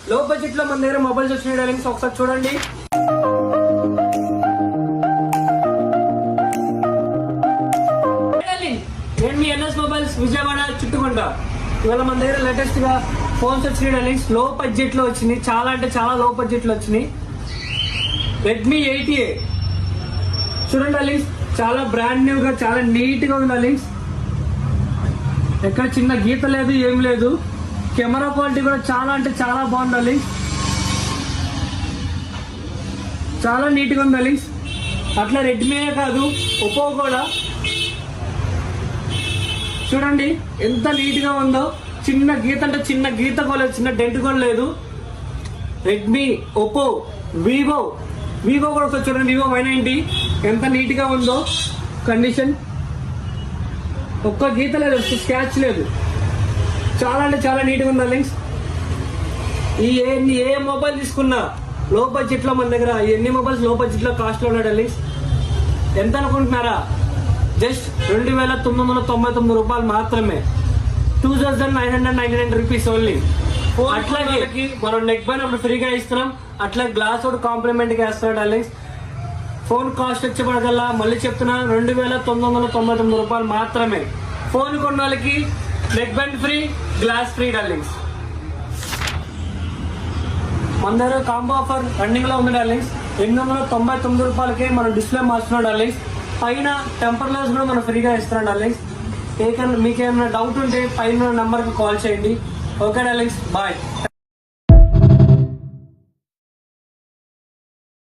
లో బడ్జెట్ లో మన దగ్గర మొబైల్స్ వచ్చినాయి డార్లింగ్స్, ఒకసారి చూడండి. నేను మీ ఎన్ఎస్ మొబైల్స్ విజయవాడ చుట్టుకుంట. ఇవాళ మన దగ్గర లేటెస్ట్ గా ఫోన్స్ వచ్చినాయి డార్లింగ్స్. లో బడ్జెట్ లో వచ్చినాయి, చాలా అంటే చాలా లో బడ్జెట్ లో వచ్చినాయి. రెడ్మీ 8A చూడండి డార్లింగ్స్, చాలా బ్రాండ్ న్యూ గా చాలా నీట్ గా ఉంది డార్లింగ్స్. ఎక్కడ చిన్న గీత లేదు, ఏం లేదు. కెమెరా క్వాలిటీ కూడా చాలా అంటే చాలా బాగుంది డార్లింగ్స్, చాలా నీట్ గా ఉంది డార్లింగ్స్. అట్లా రెడ్మీయే కాదు, ఒప్పో కూడా చూడండి ఎంత నీట్ గా ఉందో. చిన్న గీత అంటే చిన్న గీత కూడా లేదు, చిన్న డెంట్ కూడా లేదు. రెడ్మీ, ఒప్పో, వివో కూడా ఒకసారి చూడండి. వివో Y90 ఎంత నీట్ గా ఉందో కండిషన్. ఒక్క గీత లేదు, స్క్రాచ్ లేదు, చాలా అంటే చాలా నీట్ గా ఉంది డార్లింగ్స్. ఏ మొబైల్ తీసుకున్నా లో బడ్జెట్ లో మన దగ్గర ఎన్ని మొబైల్స్ లో బడ్జెట్ లో కాస్ట్ లో ఉన్నాయి డార్లింగ్స్. ఎంత అనుకుంటున్నారా? జస్ట్ 2,999 రూపాయలు మాత్రమే, 2,999 రూపీస్ ఓన్లీ. అట్లాగే మనం నెక్ బ్యాండ్ ఫ్రీగా ఇస్తున్నాం, అట్లా గ్లాస్ కూడా కాంప్లిమెంట్ గా ఇస్తున్నాం డార్లింగ్స్. ఫోన్ కాస్ట్ వచ్చేపడగల్లా మళ్ళీ చెప్తున్నా 2,999 రూపాయలు మాత్రమే. ఫోన్ కొన్న వాళ్ళకి neck band free, glass free darlings. మన దగ్గర కాంబో ఆఫర్ రన్నింగ్ లో ఉంది డార్లింగ్స్. 899 రూపాయలకే మనం డిస్ప్లే మార్చుతున్నాం డార్లింగ్స్. పైన టెంపర్ గ్లాస్ కూడా మనం ఫ్రీగా ఇస్తున్నాం డార్లింగ్స్. మీకేమైనా డౌట్ ఉంటే పైన నెంబర్ కి కాల్ చేయండి. Okay darlings, bye.